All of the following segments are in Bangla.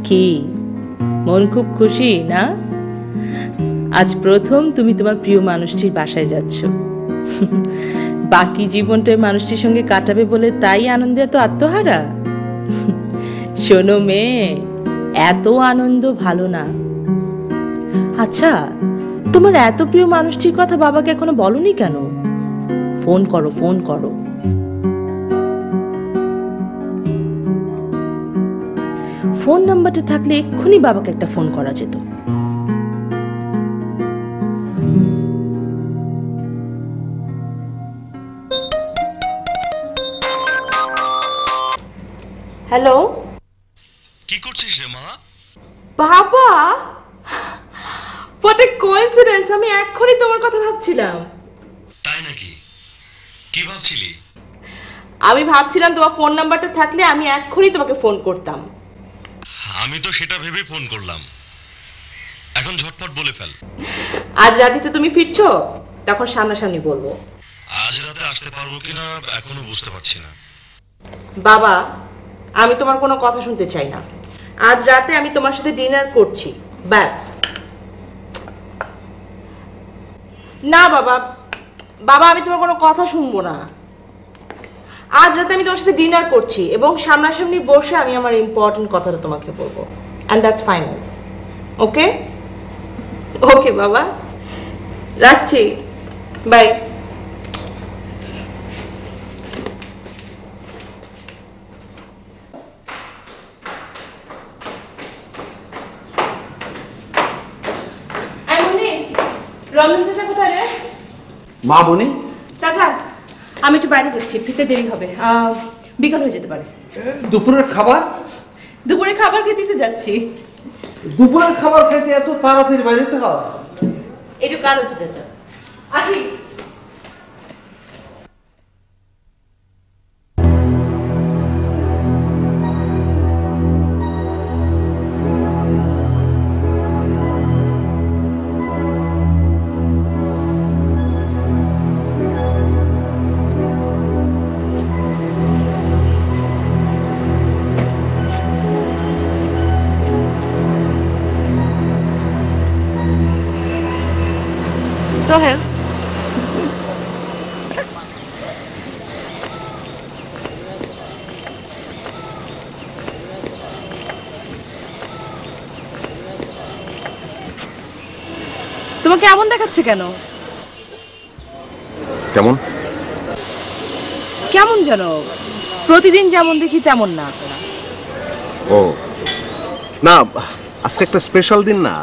কি মন খুব খুশি না? আজ প্রথম তুমি তোমার প্রিয় মানুষটির বাসায় যাচ্ছ। বাকি জীবনটা মানুষটির সঙ্গে কাটাবে বলে তাই আনন্দে এত আত্মহারা? শোনো মেয়ে, এত আনন্দ ভালো না। আচ্ছা, তোমার এত প্রিয় মানুষটির কথা বাবাকে এখনো বলনি কেন? ফোন করো, ফোন করো। ফোন নাম্বারটা থাকলে এক্ষুনি বাবাকে একটা ফোন করা যেত। হ্যালো, কি করছিস রে মা? বাবা, হোয়াট এ কোইন্সিডেন্স! আমি এক্ষুনি তোমার কথা ভাবছিলাম। তাই নাকি? কি ভাবছিলি? আমি ভাবছিলাম তোমার ফোন নাম্বারটা থাকলে আমি এক্ষুনি তোমাকে ফোন করতাম। আমি তো সেটা ভেবে ফোন করলাম। এখন ঝটপট বলে ফেল। আজ রাতে তুমি ফিরছো, তখন সামনাসামনি বলবো। আজ রাতে আসতে পারবো কিনা এখনো বুঝতে পারছি না। বাবা, আমি তোমার কোনো কথা শুনতে চাই না। আজ রাতে আমি তোমার সাথে ডিনার করছি, ব্যাস। না বাবা, বাবা আমি তোমার কোনো কথা শুনবো না। আজ রাতে আমি তোমার সাথে ডিনার করছি এবং সামনাসামনি বসে আমি আমার ইম্পর্টেন্ট কথাটা তোমাকে বলবো, অ্যান্ড দ্যাটস ফাইনাল। ওকে ওকে বাবা, রাখছি, বাই। রমন চাচা কোথায় রে? মা বনি, চাচা আমি একটু বাইরে যাচ্ছি, ফিরতে দেরি হবে, বিকাল হয়ে যেতে পারে। দুপুরের খাবার? দুপুরে খাবার খেতে দিতে যাচ্ছি। দুপুরের খাবার খেতে এত তাড়াতাড়ি বাইরে যেতে হয়? একটু কাজ আছে চাচা, আসি। সোহেল, তোমাকে এমন দেখাচ্ছে কেন? কেমন কেমন যেন প্রতিদিন যেমন দেখি তেমন না। ও না, আজকে একটা স্পেশাল দিন না,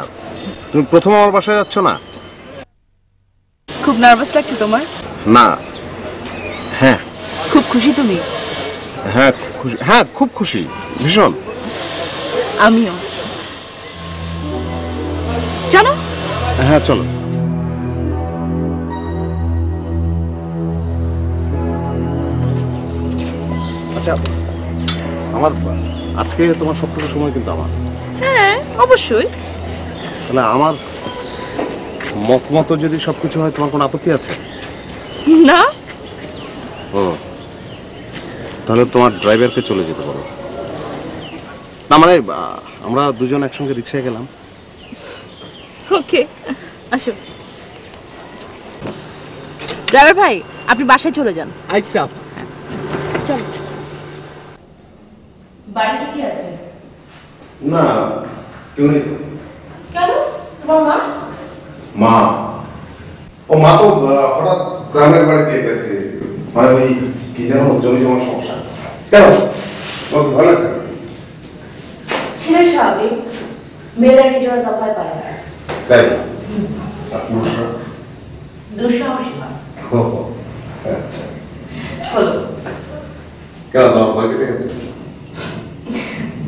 তুমি প্রথম আমার বাসায় যাচ্ছ না? খুব নার্ভাস লাগছে তোমার? না, হ্যাঁ। খুব খুশি তুমি? হ্যাঁ খুশি, হ্যাঁ খুব খুশি, ভীষণ। আমিও। চলো। হ্যাঁ চলো। আচ্ছা, আমার আজকে তোমার সবটুকু সময় কিন্তু আমার। হ্যাঁ অবশ্যই। তাহলে আমার মতো যদি সবকিছু হয়, তোমার কোনো আপত্তি আছে? না। ও, তাহলে তোমার ড্রাইভারকে চলে যেতে পারো। না মানে আমরা দুজন একসঙ্গে রিক্সায় গেলাম। ওকে, আসো। ড্রাইভার ভাই, আপনি বাসায় চলে যান। আইসা চলো। বাড়িতে কি আছে? না, কেউ নেই তো। কেন? তোমার মা? মা, ও মা তো হঠাৎ গ্রামের বাড়িতে গেছে, মানে ওই কি যেন জমি জমার সমস্যা। কেন, তোমার ভালো লাগছে? সেটাই স্বাভাবিক, মেয়েরা নিজেরা দফায় পায় না। তাই? আর পুরুষরা? দুঃসাহসী হয়। ও, আচ্ছা। হলো। কেন, তোমার ভয় কেটে গেছে?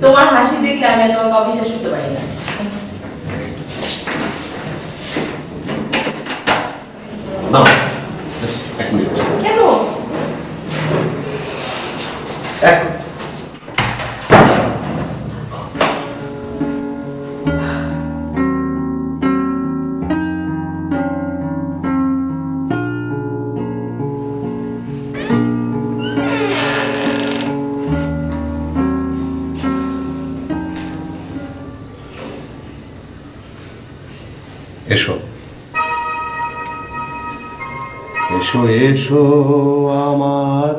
তোমার হাসি দেখলে আমি তোমাকে অবিশ্বাস করতে পারি না। না, জাস্ট এক মিনিট। কেন? এক এসো এসো এসো আমার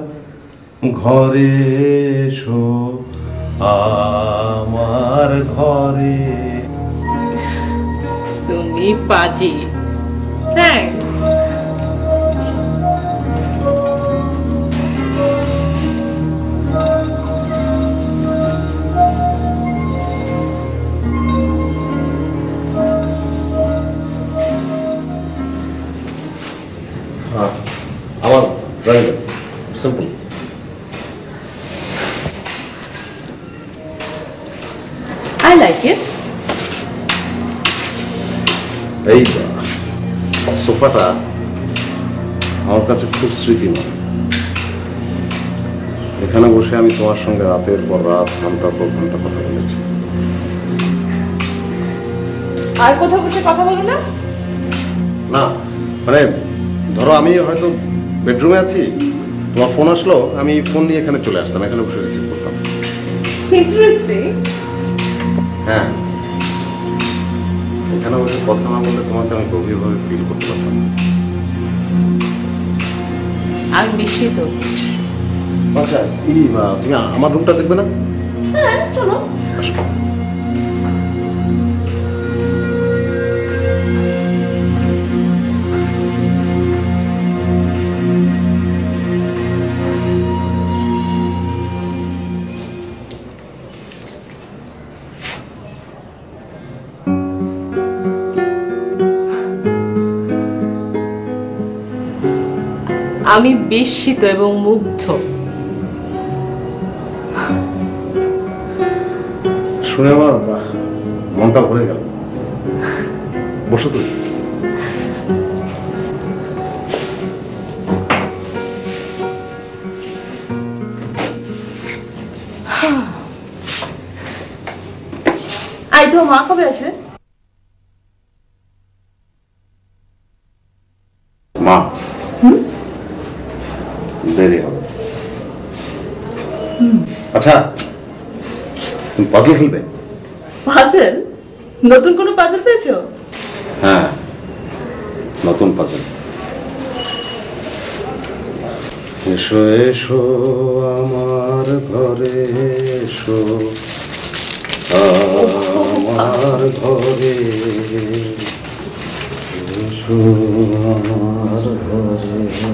ঘরে এসো আমার ঘরে। তুমি পাজি। থ্যাঙ্কস। আমার driver simple. I like it. এই সোফাটা আমার কাছে খুব স্মৃতিময়। এখানে বসে আমি তোমার সঙ্গে রাতের পর রাত ঘন্টার পর ঘন্টা কথা বলেছি। আর কোথাও বসে কথা বলো না? না মানে ধরো আমি হয়তো বেডরুমে আছি, তোমার ফোন আসলো, আমি ফোন নিয়ে এখানে চলে আসতাম, এখানে বসে রিসিভ করতাম। ইন্টারেস্টিং। হ্যাঁ, এখানে বসে কথা না বললে তোমাকে আমি গভীরভাবে ফিল করতে পারতাম। আমি বিস্মিত। আচ্ছা তুমি আমার রুমটা দেখবে না? হ্যাঁ চলো। আসো। আমি বিস্মিত এবং মুগ্ধ। শুনে আমার মনটা ভরে গেল। বসো তুমি। আই তো মা কবে আসবে? মা দেরি হবে। আচ্ছা তুমি পাজল খেলবে? পাজল? নতুন কোনো পাজল পেয়েছো? হ্যাঁ, নতুন পাজল। এসো এসো আমার ঘরে এসো আমার ঘরে এসো আমার ঘরে।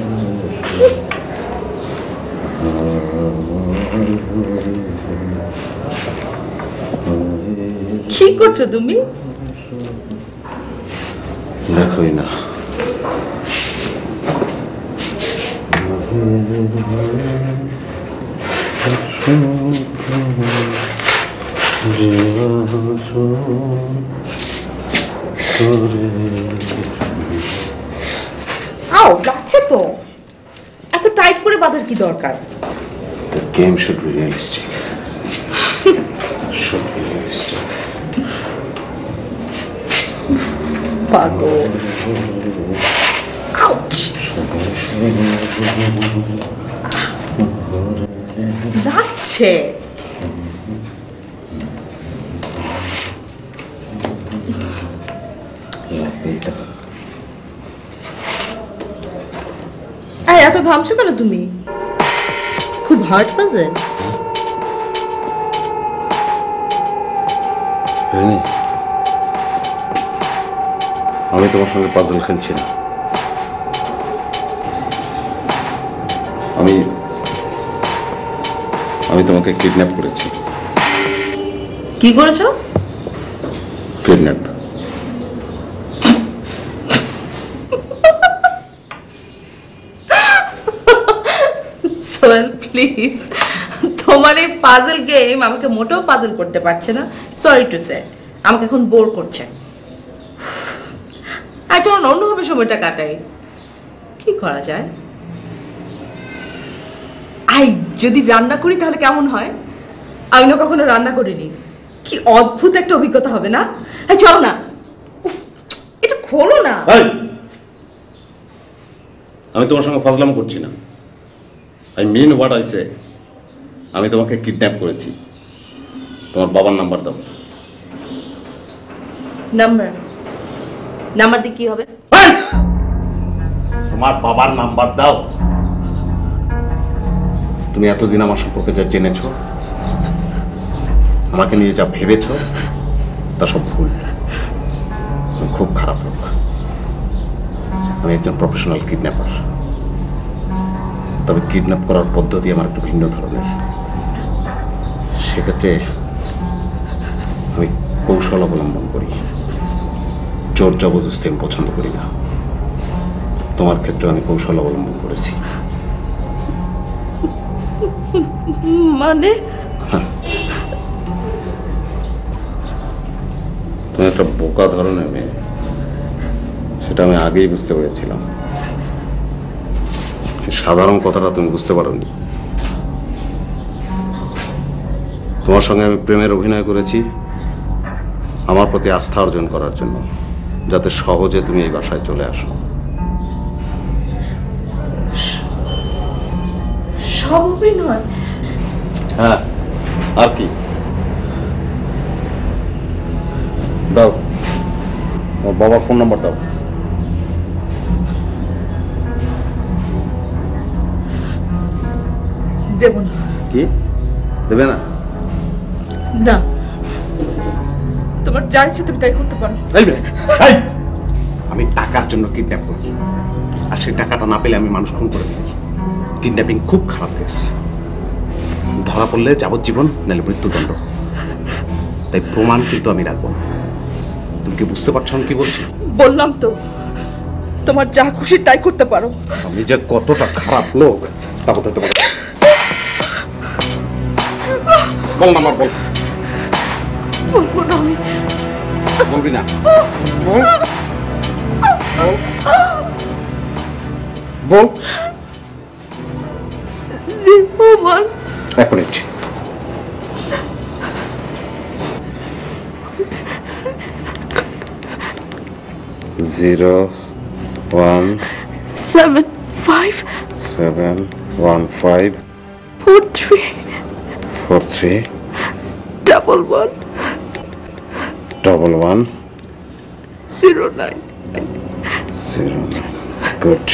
কি করছো তুমি? দেখোই না আও লাগছে তো। এত টাইট করে বাঁধার কি দরকার? The game should be realistic. Should be realistic. পাগল। আউচ। লাগছে। এত ঘামছো কেন তুমি? খুব হার্ড পাজল। আমি তোমার সঙ্গে পাজল খেলছি না। আমি তোমাকে কিডন্যাপ করেছি। কি করেছো? কিডন্যাপ। সোহেল প্লিজ, তোমার এই পাজল গেম আমাকে মোটেও পাজল করতে পারছে না। সরি টু সে, আমাকে এখন বোর করছে। আজ অন্যভাবে সময়টা কাটাই। কি করা যায়? আই যদি রান্না করি তাহলে কেমন হয়? আমি না কখনো রান্না করিনি। কি অদ্ভুত একটা অভিজ্ঞতা হবে না? চলো না, এটা খোলো না। আমি তোমার সঙ্গে ফাজলাম করছি না। I mean what I say. আমি তোমাকে কিডন্যাপ করেছি। তোমার বাবার নাম্বার দাও। নাম্বার? নাম্বার দিয়ে কি হবে? তোমার বাবার নাম্বার দাও। তুমি এতদিন আমার সম্পর্কে যা জেনেছো, আমাকে নিয়ে যা ভেবেছো, তা সব ভুল। আমি খুব খারাপ লোক। আমি একজন প্রফেশনাল কিডন্যাপার। তবে কিডন্যাপ করার পদ্ধতি আমার একটু ভিন্ন ধরনের। সেক্ষেত্রে আমি কৌশল অবলম্বন করি। জোর জবরদস্তি আমি পছন্দ করি না। তোমার ক্ষেত্রে আমি কৌশল অবলম্বন করেছি। মানে তুমি একটা বোকা ধরনের মেয়ে, সেটা আমি আগেই বুঝতে পেরেছিলাম। সাধারণ কথাটা তুমি বুঝতে পারোনি। তোমার সঙ্গে আমি প্রেমের অভিনয় করেছি আমার প্রতি আস্থা অর্জন করার জন্য, যাতে সহজে তুমি এই বাসায় চলে আসো। সব অভিনয়? হ্যাঁ, আর কি? দাও, আমার বাবার ফোন নাম্বার দাও। দেব না। কি দেবে না? না, তোমার যা ইচ্ছে তুমি তাই করতে পারো। আমি টাকার জন্য কিডন্যাপ করি, আর সেই টাকাটা না পেলে আমি মানুষ খুন করে দিই। কিডন্যাপিং খুব খারাপ কেস। ধরা পড়লে যাবজ্জীবন, নাহলে মৃত্যুদণ্ড। তাই প্রমাণ কিন্তু আমি রাখবো না। তুমি কি বুঝতে পারছো আমি কি বলছি? বললাম তো, তোমার যা খুশি তাই করতে পারো। আমি যে কতটা খারাপ লোক তা বোঝাতে পারো। বল নাম্বার বল। বলবো না আমি। বলবি না? বল বল। 01 এক মিনিট। জিরো 1 75 715 43 43 11 11 09 09. Good.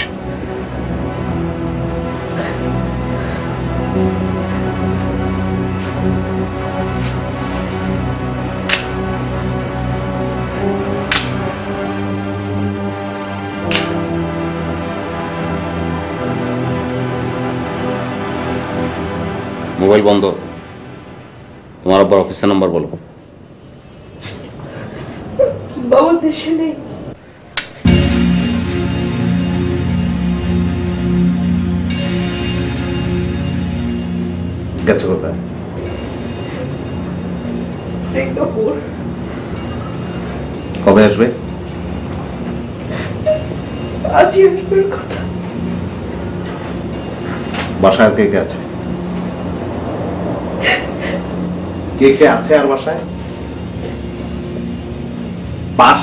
মোবাইল বন্ধ। তোমার আব্বার অফিসের নাম্বার বলো। বাবা দেশে নেই। গেছে কোথায়? সিঙ্গাপুর। কবে আসবে? আজই আসবার কথা। বাসায় কে কে আছে? কে কে আছে আর বাসায়? বাস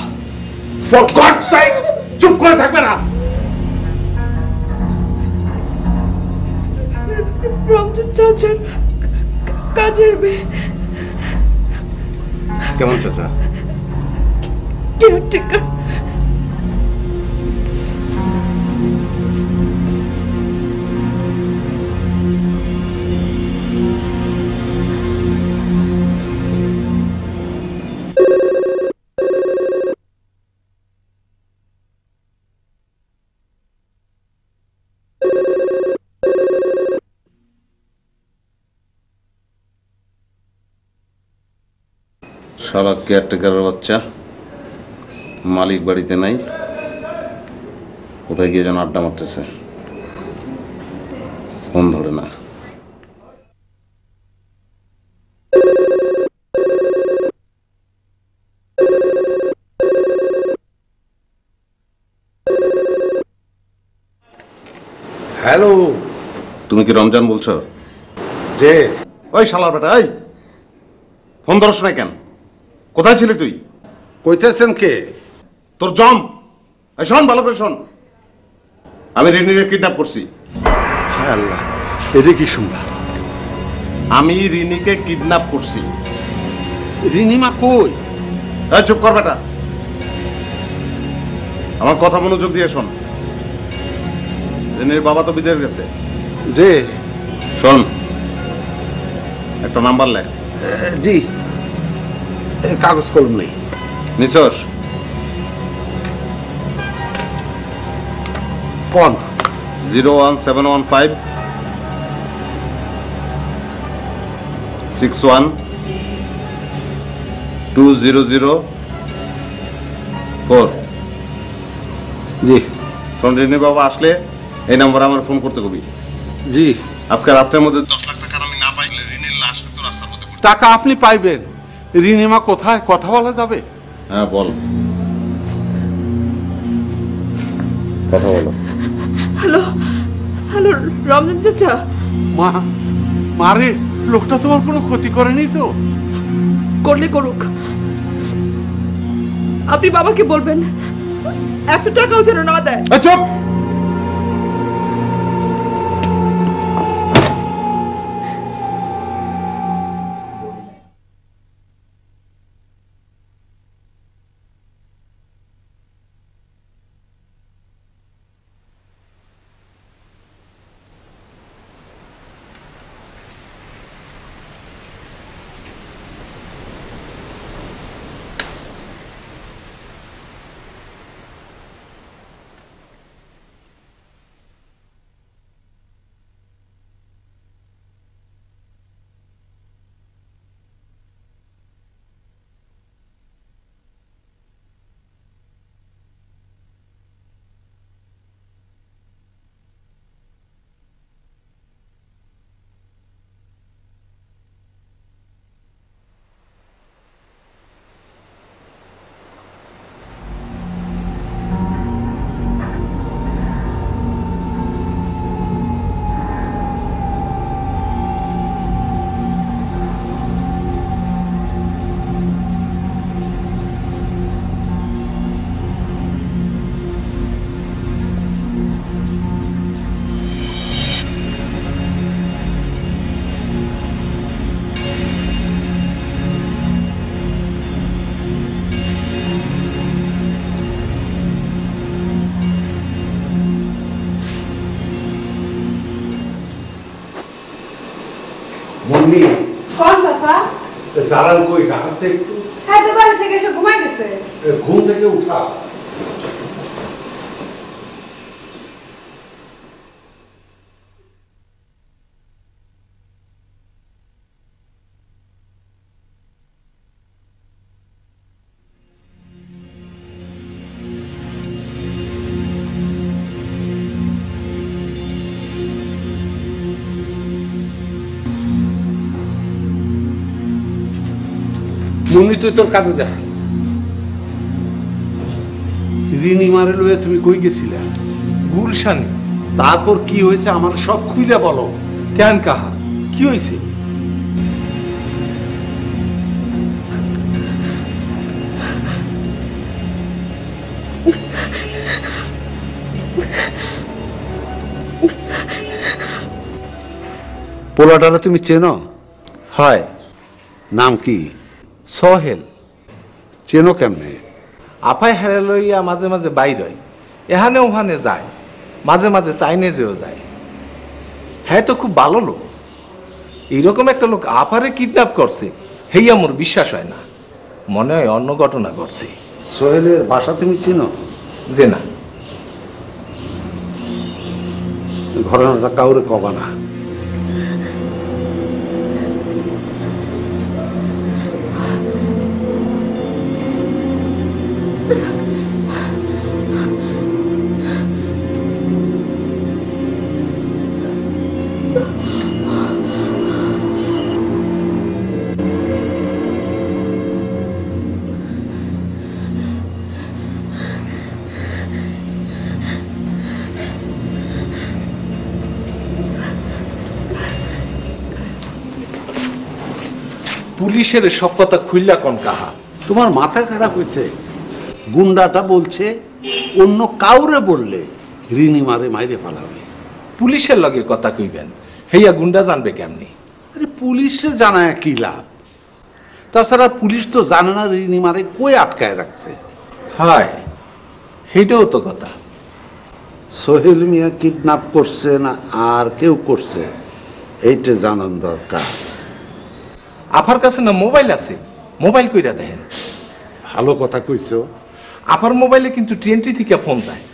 ফর গড সেক চুপ করে থাকবে না। রমজান চাচার কাজের মেয়ে। কেমন চাচা? কেয়ারটেকার। শালা কেয়ারটেকারের বাচ্চা, মালিক বাড়িতে নাই, কোথায় গিয়ে যেন আড্ডা মারতেছে, ফোন ধরে না। হ্যালো, তুমি কি রমজান বলছো? যে ওই শালার বেটা, এই ফোন ধরছ না কেন? কোথায় ছিলি তুই? কইতেছেন কে? তোর জম। এই শোন, ভালো করে শোন, আমি রিনিকে কিডন্যাপ করছি। হায় আল্লাহ, এটা কি শুনলাম? আমি রিনিকে কিডন্যাপ করছি। রিনিমা কই? এই চুপ কর বেটা। আমার কথা মনোযোগ দিয়ে শোন। রিনির বাবা তো বিদেশ গেছে। জি শোন, একটা নাম্বার লেখ। জি কাগজ কলম নেই। নিছস? কোন? 01715 61 2004। জি শোন, রিনির বাবা আসলে এই নাম্বারে আমার ফোন করতে কবি। জি। আজকে রাত্রের মধ্যে 10 লাখ টাকা আমি না পাইলে রিনির লাশ কিন্তু রাস্তার মধ্যে পড়ে। টাকা আপনি পাইবেন, রিনিমা কোথায় কথা বলা যাবে? হ্যাঁ বল, কথা বলো। হ্যালো হ্যালো, রমজান চাচা। মা, মারে লোকটা তোমার কোনো ক্ষতি করেনি তো? করলে করুক, আপনি বাবাকে বলবেন এত টাকাও যেন না দেয়। চুপ। মন্নি কোন চাচা? জালাল কই ডাকাচ্ছে একটু? হ্যাঁ, তো বাড়ি থেকে এসে ঘুমাই গেছে। ঘুম থেকে উঠা। মুন্নি তুই তোর কাজে যা। রিনিমারে লয়ে তুমি কই গেছিলা? গুলশানি। তারপর কি হয়েছে আমার সব খুইলা বলো। কেন কাহা কি হয়েছে? পোলাটারে তুমি চেনো? হয়। নাম কি? সোহেল। চেনো কেমনে? আপাই হেরে লইয়া মাঝে মাঝে বাইর হয়, এখানে ওখানে যায়, মাঝে মাঝে চাইনিজেও যায়। হ্যাঁ, তো খুব ভালো লোক। এইরকম একটা লোক আপারে কিডন্যাপ করছে, হেই আমার বিশ্বাস হয় না। মনে হয় অন্য ঘটনা ঘটছে। সোহেলের বাসা তুমি চেনো? যে না। ঘটনাটা কাউরে কবা না। পুলিশের সব কথা খুললা কোন কাহা? তোমার মাথা খারাপ হয়েছে? গুন্ডাটা বলছে অন্য কাউরে বললে রিনিমারে মাইরে ফেলাবে। পুলিশের লগে কথা কইবেন, হেইয়া গুন্ডা জানবে কেমনি? আরে পুলিশে জানায় কি লাভ? তাছাড়া পুলিশ তো জানে না রিনিমারে কই আটকায় রাখছে। হায়, সেটাও তো কথা। সোহেল মিয়া কিডন্যাপ করছে না আর কেউ করছে এইটা জানার দরকার। আফার কাছে না মোবাইল আছে, মোবাইল কইরা দেখেন। ভালো কথা কইছো। আফার মোবাইলে কিন্তু TNT থেকে ফোন যায়।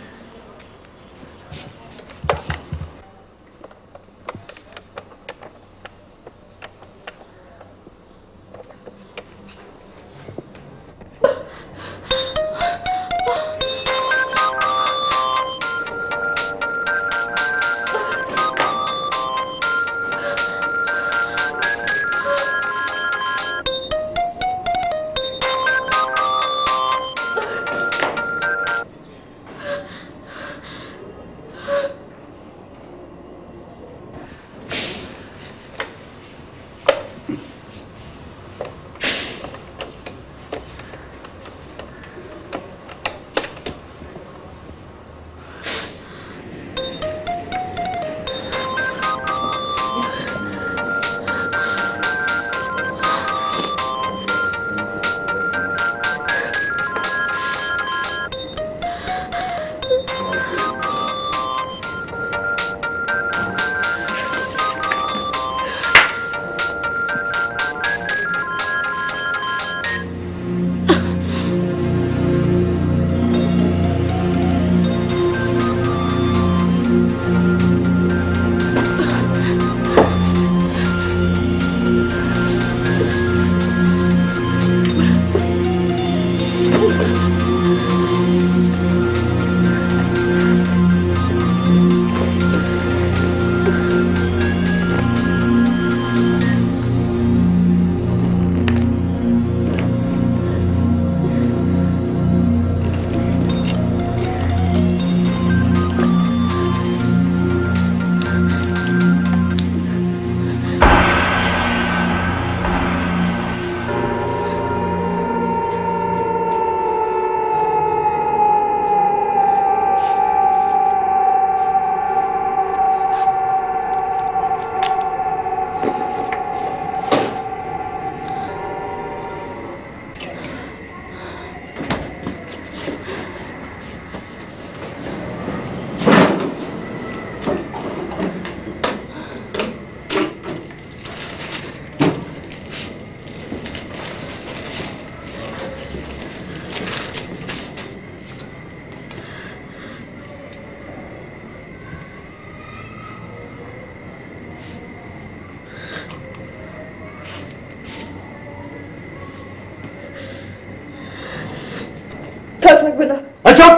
লাগবে না। চুপ!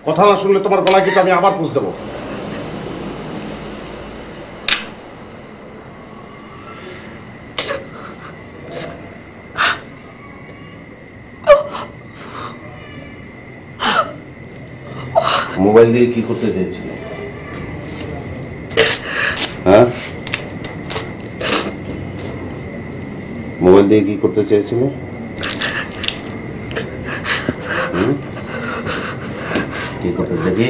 কথা না শুনলে তোমার গলায় কিন্তু আমি আবার পুষ দেবো। মোবাইল দিয়ে কি করতে চেয়েছিলে? হ্যাঁ, মোবাইল দিয়ে কি করতে চেয়েছিলে? কি করতে দেখি?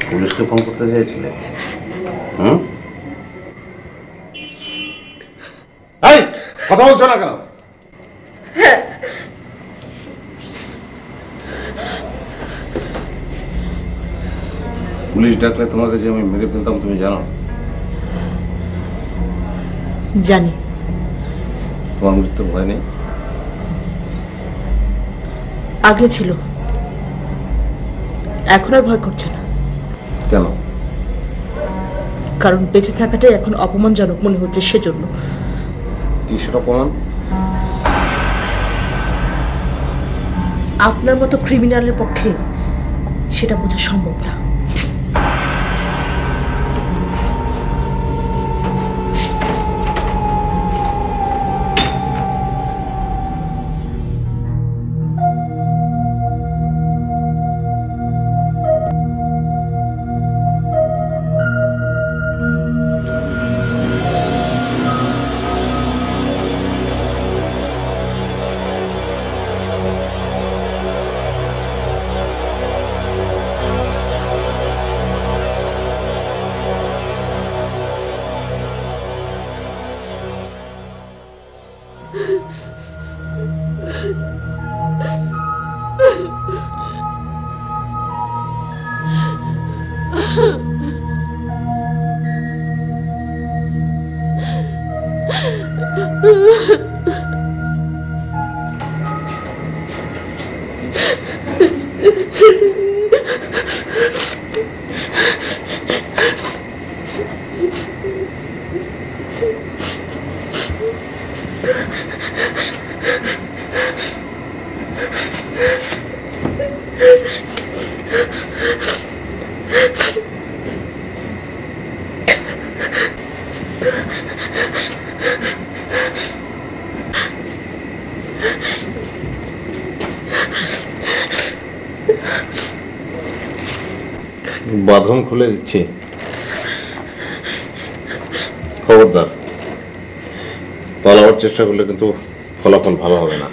পুলিশকে ফোন করতে চেয়েছিলে? এই কথা বলছো না কেন? পুলিশ ডাকলে তোমাকে যে আমি মেরে ফেলতাম তুমি জানো? জানি। তোমার মৃত্যুর ভয় নেই? আগে ছিল, এখন আর ভয় করছে না। কেন? কারণ বেঁচে থাকাটাই এখন অপমানজনক মনে হচ্ছে, সেজন্য। কি সেটা প্রমাণ? আপনার মতো ক্রিমিনালের পক্ষে সেটা বোঝা সম্ভব না। বাঁধন খুলে দিচ্ছি, খবরদার পালাবার চেষ্টা করলে কিন্তু ফলাফল ভালো হবে না।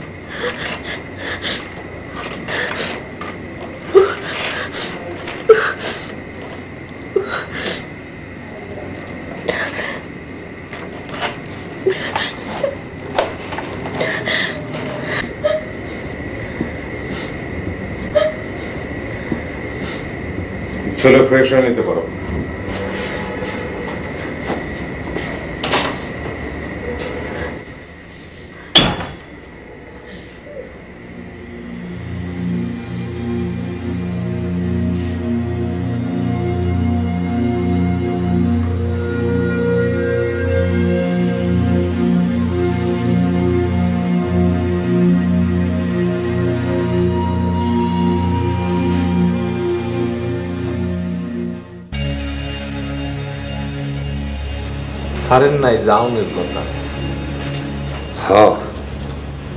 চলে ফ্রেশ হয়ে নিতে পারো। সারেন নাই যাওনের কথা, হ্যাঁ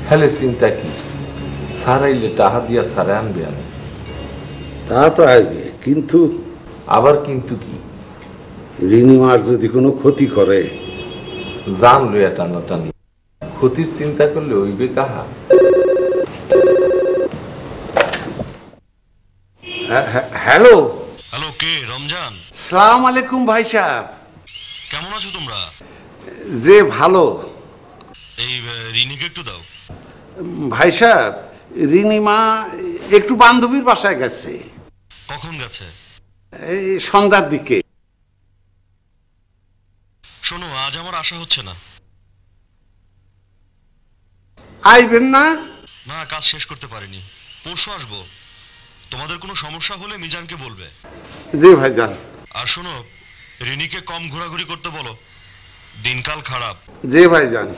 হেলে চিন্তা কি? সারাইলে টাহা দিয়া সারে আনবে আমি। তা তো আসবে, কিন্তু আবার কিন্তু কি? রিনিমার যদি কোনো ক্ষতি করে? জান লইয়া টানাটানি, ক্ষতির চিন্তা করলে হইবে কাহা? হ্যালো, হ্যালো, কে? রমজান? সালাম আলাইকুম ভাই সাহেব। কেমন আছো তোমরা? যে ভালো। এই রিনিকে একটু দাও। ভাই সাহেব, রিনিমা একটু বান্ধবীর বাসায় গেছে। কখন গেছে? এই সন্ধ্যার দিকে। শোনো, আজ আমার আশা হচ্ছে না। আইবেন না? না, কাজ শেষ করতে পারিনি, পরশু আসবো। তোমাদের কোনো সমস্যা হলে মিজানকে বলবে। জি ভাই যান। আর শোনো, রিনিকে কম ঘোরাঘুরি করতে বলো, দিনকাল খারাপ। জি ভাই যান।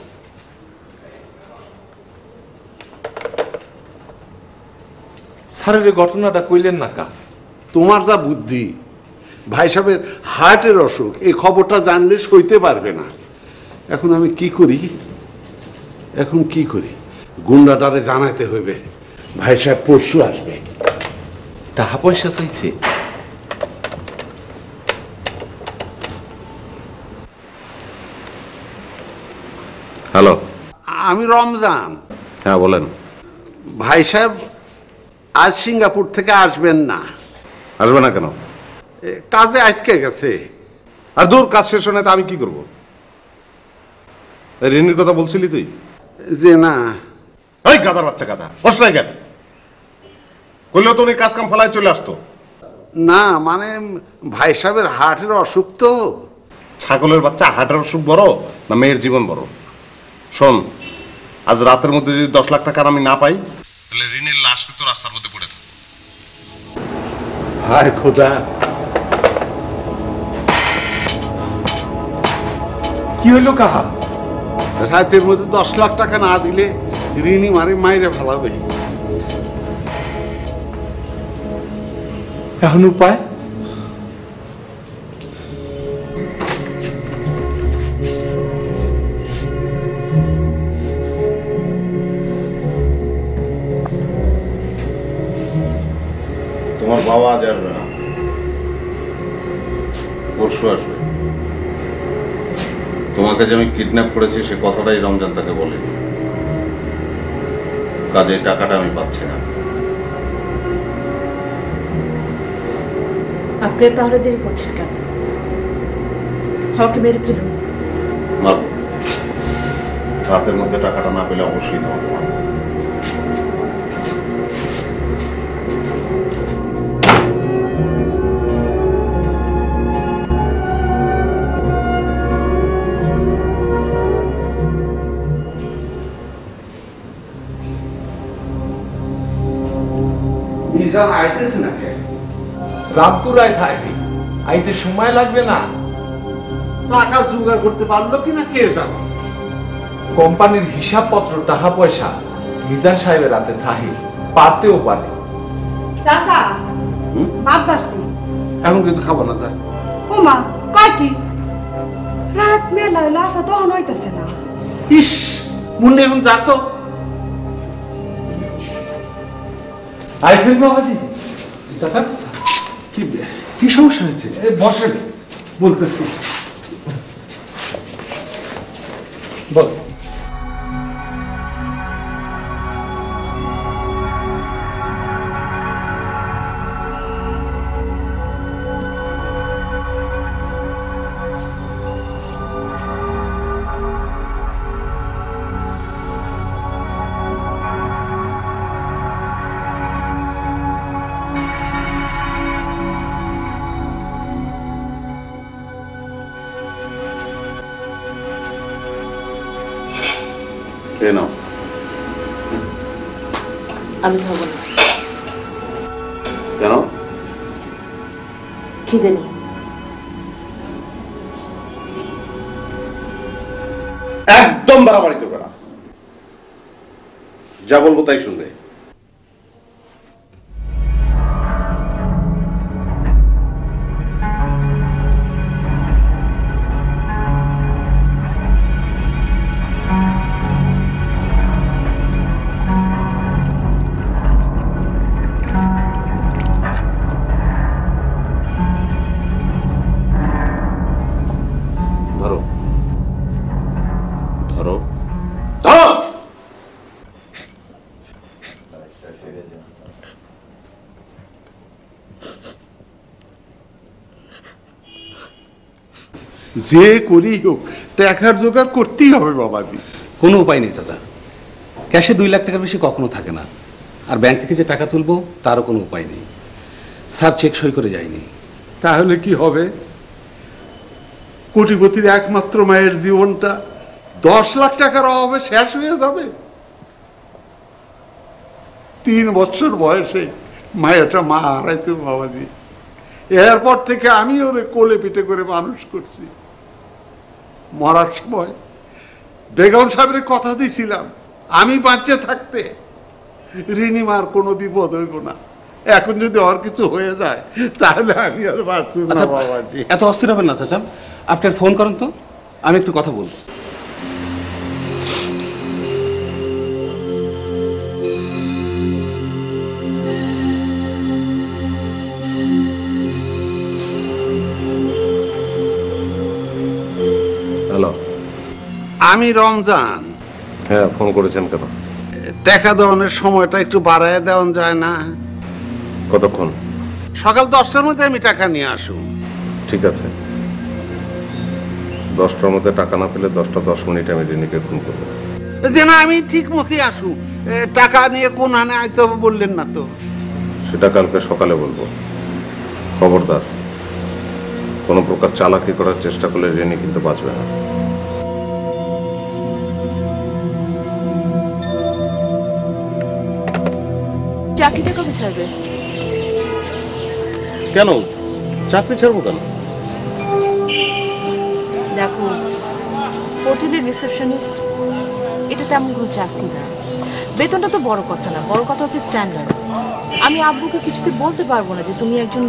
সারের ঘটনাটা কইলেন না কা? তোমার যা বুদ্ধি, ভাই সাহেবের হার্টের অসুখ, এই খবরটা জানলে সইতে পারবে না। এখন আমি কি করি? এখন কি করি? গুন্ডাটারে জানাইতে হইবে ভাই সাহেব পরশু আসবে। টাকা পয়সা চাইছে? হ্যালো, আমি রমজান। হ্যাঁ বলেন। ভাই সাহেব আজ সিঙ্গাপুর থেকে আসবেন না। আসবে না কেন? কাজে আটকে গেছে। আর দূর, কাজ শেষ হয় না তো আমি কি করবো? ঋণের কথা বলছিলি তুই? যে না, এই গাদার বাচ্চা গাদা, বস নাই কেন? করলেও তো উনি কাজ কাম ফেলায় চলে আসতো। না মানে ভাই সাহেবের হার্টের অসুখ তো। ছাগলের বাচ্চা, হার্টের অসুখ বড় না মেয়ের জীবন বড়? শোন, আজ রাতের মধ্যে যদি 10 লাখ টাকা আমি না পাই, তাহলে ঋণের লাশ তো রাস্তার মধ্যে পড়ে থাকে। হায় খোদা, কি হইল কাহা? রাতের মধ্যে 10 লাখ টাকা না দিলে ঋণী মারে মাইরে ফেলাবে। এখন উপায়? তোমার বাবা আজ আসবে না, পরশু আসবে। তোমাকে যে আমি কিডন্যাপ করেছি সে কথাটাই রমজান তাকে বলে। কাজে টাকাটা আমি পাচ্ছি না। আপনি তাহলে দেরি করছেন কেন? হকে মেরে ফেলুন। মারব, রাতের মধ্যে টাকাটা না পেলে অবশ্যই তোমাকে মারব। মিজান আইতেছে না কে? রামপুরায় থাকি, আইতে সময় লাগবে না? টাকা জোগাড় করতে পারলো কিনা কে জানে। কোম্পানির হিসাবপত্র, টাকা পয়সা মিজান সাহেবের হাতে থাকি। পারতেও পারে। চাচা ভাত বাড়ছি। এখন কিছু খাবো না যা। ও মা কয় কি রাত মেলা হইলো আফা তখন হইতেছে না। ইস মুন্ডে এখন যা তো। আইসেন বাবাজি। চাচা কি কি সমস্যা হয়েছে? বসেন বলতেছি। বল। নাও। আমি খাবো না, কেন? খিদে নেই। একদম বাড়াবাড়ি করবে না, যা বলবো তাই শুনবে। ধরো ধরো ধরো। যে করি হোক টাকার জোগাড় করতেই হবে বাবাজি। কোনো উপায় নেই চাচা, ক্যাশে 2 লাখ টাকার বেশি কখনো থাকে না, আর ব্যাংক থেকে যে টাকা তুলবো তারও কোনো উপায় নেই। স্যার চেক সই করে যায়নি। তাহলে কি হবে? কোটিপতির একমাত্র মায়ের জীবনটা 10 লাখ টাকার অভাবে শেষ হয়ে যাবে। 3 বছর বয়সে মায়েরটা মা হারাইছে বাবাজি। এরপর থেকে আমি ওরে কোলে পিঠে করে মানুষ করছি। মরার সময় বেগম সাহেবের কথা দিয়েছিলাম, আমি বাঁচে থাকতে রিনিমার কোনো বিপদ হইব না। এখন যদি আর কিছু হয়ে যায় তাহলে আমি আর বাঁচব না বাবাজি। এত অস্থির হবেন না চাচা, আপনার ফোন করেন তো, আমি একটু কথা বলবো। হ্যালো। আমি রমজান। হ্যাঁ, ফোন করেছেন কেন? টাকা দেওয়ানোর সময়টা একটু বাড়ায় দেওয়া যায় না? কতক্ষণ? সকাল 10টার মধ্যে আমি টাকা নিয়ে আসুন। ঠিক আছে, 10টার মধ্যে টাকা না পেলে 10টা 10 মিনিট আমি রিনিকে খুন করবো। যে না আমি ঠিক মতোই আসুন। টাকা নিয়ে কোন হানে আইতে হবে বললেন না তো? সেটা কালকে সকালে বলবো। খবরদার, কোনো প্রকার চালাকি করার চেষ্টা করলে রিনি কিন্তু বাঁচবে না। চাকরিটা কবে ছাড়বে? কেন চাকরি ছাড়বো কেন? দেখো, হোটেলের রিসেপশনিস্ট এটা তেমন কোনো চাকরি না। বেতনটা তো বড় কথা না, বড় কথা হচ্ছে স্ট্যান্ডার্ড। আমি আব্বুকে কিছুতে বলতে পারবো না যে তুমি একজন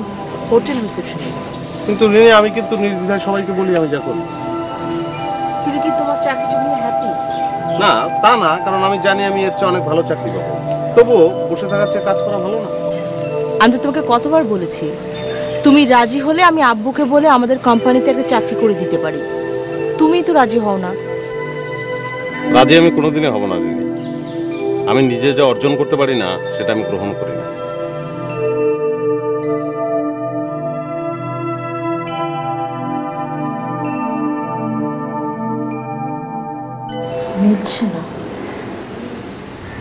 হোটেল রিসেপশনিস্ট। কিন্তু রিনি, আমি কিন্তু নির্দ্বিধায় সবাইকে বলি আমি যা করি। তুমি কি তোমার চাকরিটা নিয়ে হ্যাপি? না তা না, কারণ আমি জানি আমি এর চেয়ে অনেক ভালো চাকরি পাবো। তবুও বসে থাকার চেয়ে কাজ করা ভালো না? আমি তো তোমাকে কতবার বলেছি, তুমি রাজি হলে আমি আব্বুকে বলে আমাদের কোম্পানিতে একটা চাকরি করে দিতে পারি। তুমিই তো রাজি হও না। রাজি আমি কোনোদিনই হব না রিনি। আমি নিজে যা অর্জন করতে পারি না সেটা আমি গ্রহণ করি না। মিলছে না।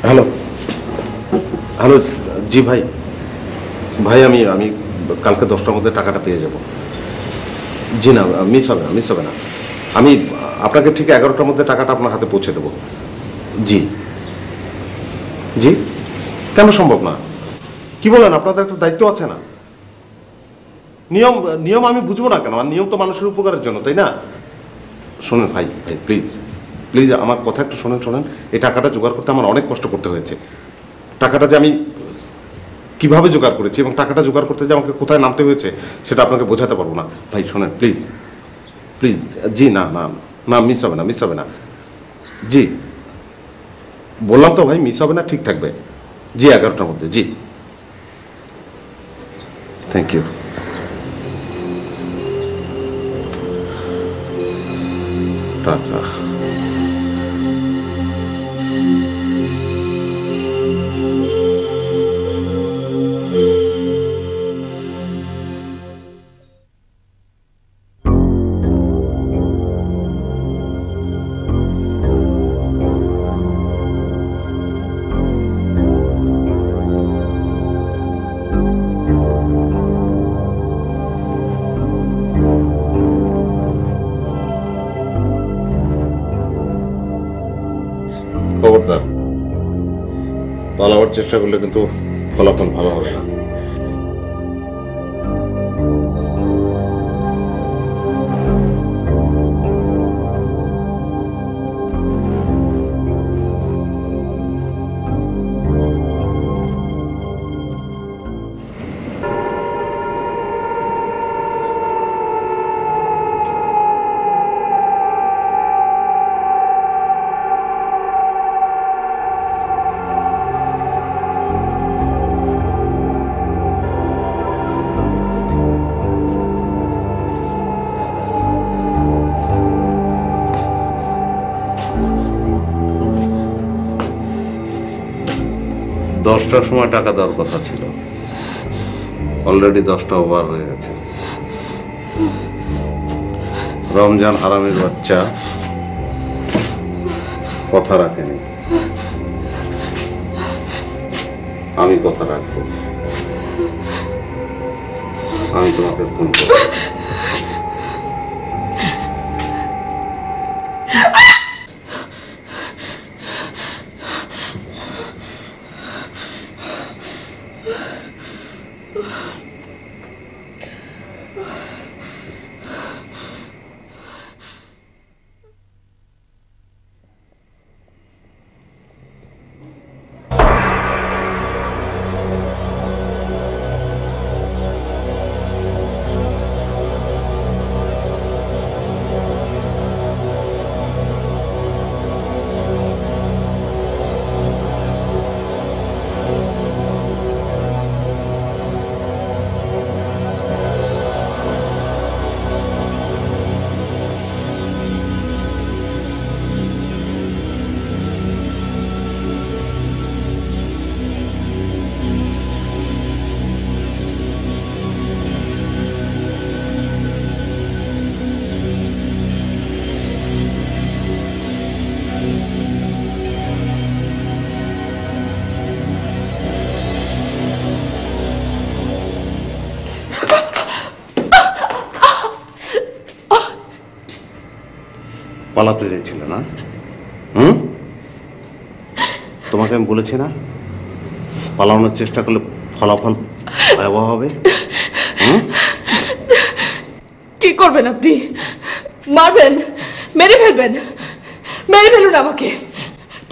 হ্যালো হ্যালো, জি ভাই। ভাই আমি কালকে 10টার মধ্যে টাকাটা পেয়ে যাব। জি না, মিস হবে না, মিস হবে না। আমি আপনাকে ঠিক 11টার মধ্যে টাকাটা আপনার হাতে পৌঁছে দেবো। জি জি, কেন সম্ভব না? কি বলেন, আপনাদের একটা দায়িত্ব আছে না? নিয়ম নিয়ম আমি বুঝবো না কেন? আর নিয়ম তো মানুষের উপকারের জন্য, তাই না? শোনেন ভাই, প্লিজ প্লিজ আমার কথা একটু শোনেন। এই টাকাটা জোগাড় করতে আমার অনেক কষ্ট করতে হয়েছে। টাকাটা যে আমি কিভাবে জোগাড় করেছি এবং টাকাটা জোগাড় করতে যে আমাকে কোথায় নামতে হয়েছে সেটা আপনাকে বোঝাতে পারবো না। ভাই শোনেন প্লিজ প্লিজ। জি না না না, মিস হবে না, মিস হবে না। জি বললাম তো ভাই, মিস হবে না, ঠিক থাকবে। জি 11টার মধ্যে। জি থ্যাংক ইউ। টাকা খবরদার, পালাবার চেষ্টা করলে কিন্তু ফলাফল ভালো হবে না। দশটার সময় টাকা দেওয়ার কথা ছিল, অলরেডি 10টা ওভার হয়ে গেছে। রমজান হারামির বাচ্চা কথা রাখেনি, আমি কথা রাখবো। আমি তোমাকে ফোন করব। পালাতে চাইছিল না? তোমাকে আমি বলেছি না, পালানোর চেষ্টা করলে ফলাফল ভয়াবহ হবে। কি করবেন আপনি? মারবেন? মেরে ফেলবেন? মেরে ফেলুন আমাকে।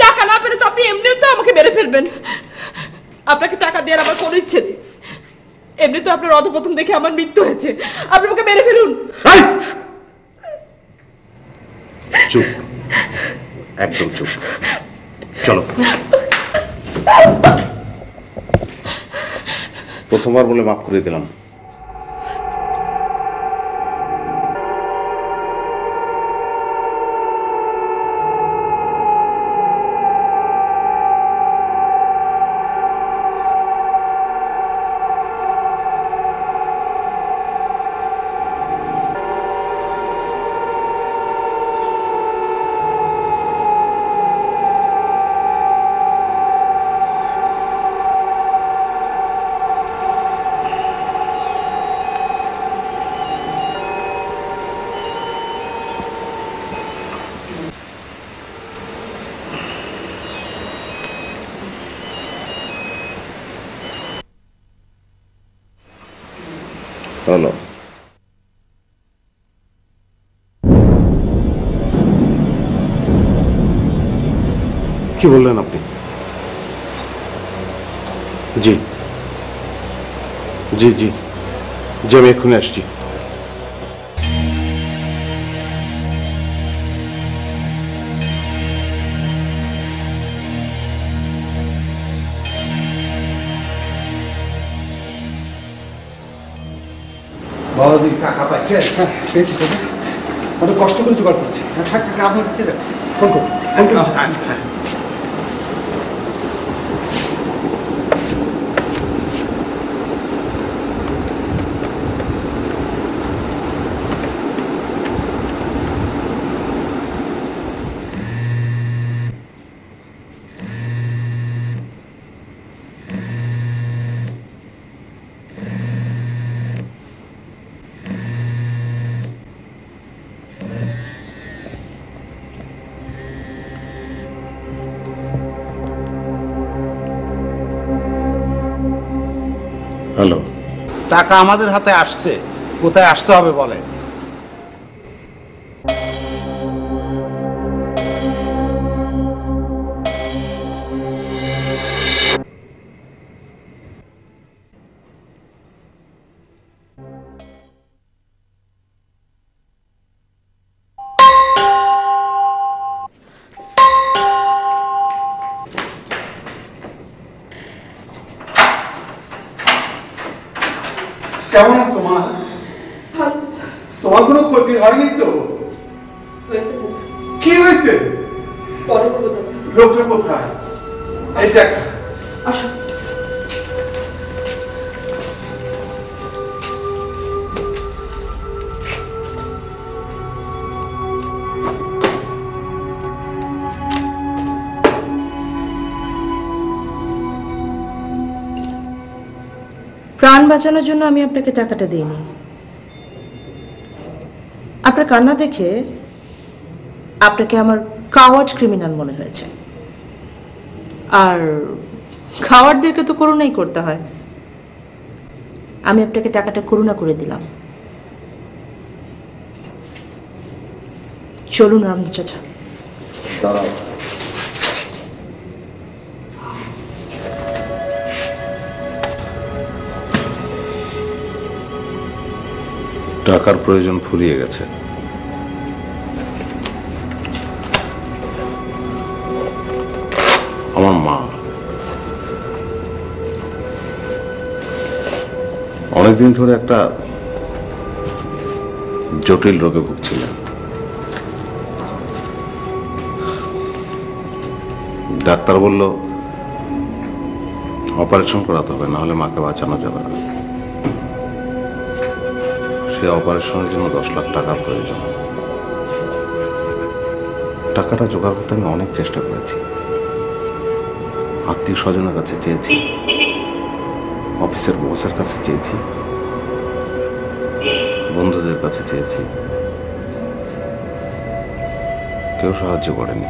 টাকা না পেলে তো আপনি এমনিও তো আমাকে মেরে ফেলবেন। আপনাকে টাকা দেওয়ার আমার কোনো ইচ্ছে নেই। এমনি তো আপনার অধপতন দেখে আমার মৃত্যু হয়েছে। আপনি আমাকে মেরে ফেলুন। চুপ, একদম চুপ। চলো, প্রথমবার বলে মাফ করে দিলাম। হলো, কি বললেন আপনি? জি জি জি জি, আমি এক্ষুনি আসছি। বাবা দিদি টাকা পাইছে? হ্যাঁ পেয়েছি তো, অনেক কষ্ট করে জোগাড় করেছি। আচ্ছা টাকা আপনার কাছে ফোন করুন। হ্যালো, টাকা আমাদের হাতে আসছে, কোথায় আসতে হবে বলেন? কেমন আছো মা? ভালো চাচা। তোমার কোনো ক্ষতি হয়নি তো? হয়েছে চাচা, কি হয়েছে? পরে বলবো চাচা। লোকটা কোথায়? এই দেখ। আসো। প্রাণ বাঁচানোর জন্য আমি আপনাকে টাকাটা দিইনি। আপনার কান্না দেখে আপনাকে আমার কাওয়ার্ড ক্রিমিনাল মনে হয়েছে, আর কাওয়ার্ডদেরকে তো করুণাই করতে হয়। আমি আপনাকে টাকাটা করুণা করে দিলাম। চলুন রামদা চাচা। দাঁড়াও, টাকার প্রয়োজন ফুরিয়ে গেছে। আমার মা অনেকদিন ধরে একটা জটিল রোগে ভুগছিলেন। ডাক্তার বলল অপারেশন করাতে হবে, নাহলে মাকে বাঁচানো যাবে না। সে অপারেশনের জন্য 10 লাখ টাকার প্রয়োজন। টাকাটা জোগাড় করতে আমি অনেক চেষ্টা করেছি, আত্মীয় স্বজনের কাছে চেয়েছি, অফিসের বসের কাছে চেয়েছি, বন্ধুদের কাছে চেয়েছি, কেউ সাহায্য করেনি।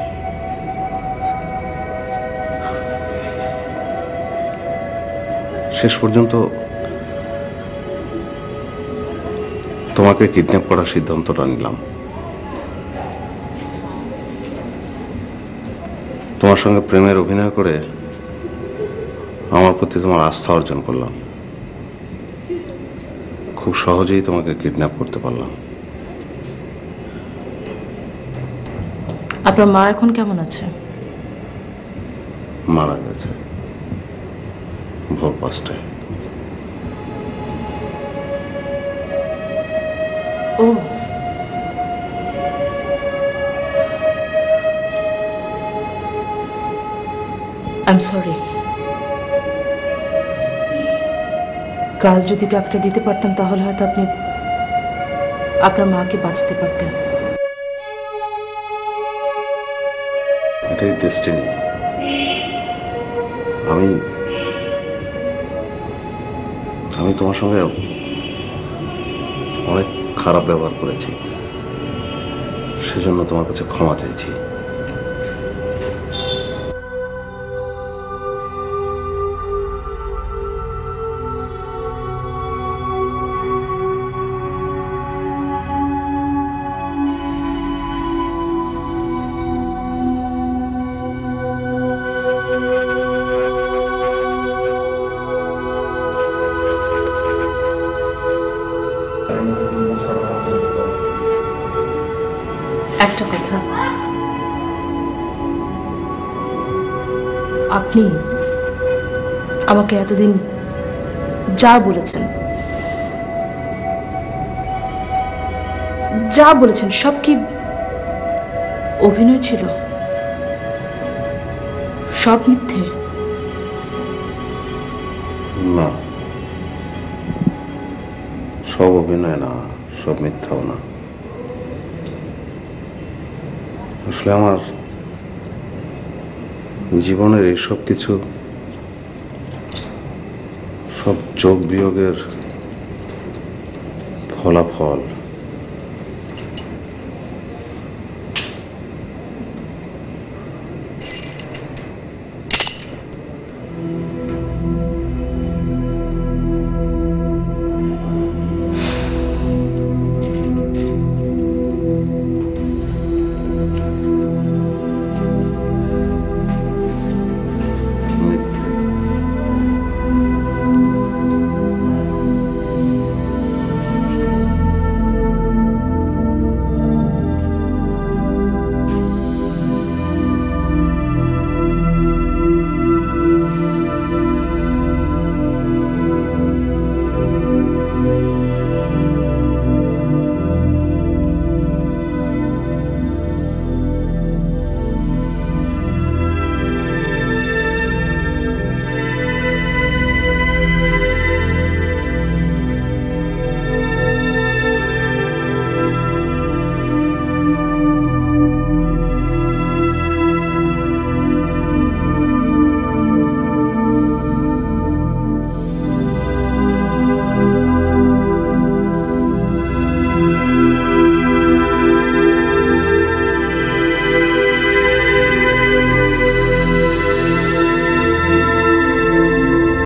শেষ পর্যন্ত তোমাকে কিডন্যাপ করার সিদ্ধান্তটা নিলাম। তোমার সঙ্গে প্রেমের অভিনয় করে আমার প্রতি তোমার আস্থা অর্জন করলাম। খুব সহজেই তোমাকে কিডন্যাপ করতে পারলাম। আপনার মা এখন কেমন আছে? মারা গেছে ভোর 5টায়। ও, আই এম সরি। কাল যদি টাকাটা দিতে পারতাম তাহলে হয়তো আপনি আপনার মাকে বাঁচাতে পারতেন। এটাই ডেস্টিনি। আমি আমি তোমার সঙ্গে অনেক খারাপ ব্যবহার করেছি, সেজন্য তোমার কাছে ক্ষমা চাইছি। আপনি আমাকে এতদিন যা বলেছেন সব কি অভিনয় ছিল? সব মিথ্যে? না, সব অভিনয় না, সব মিথ্যাও না। আসলে আমার জীবনের এইসব কিছু সব যোগ বিয়োগের ফলাফল।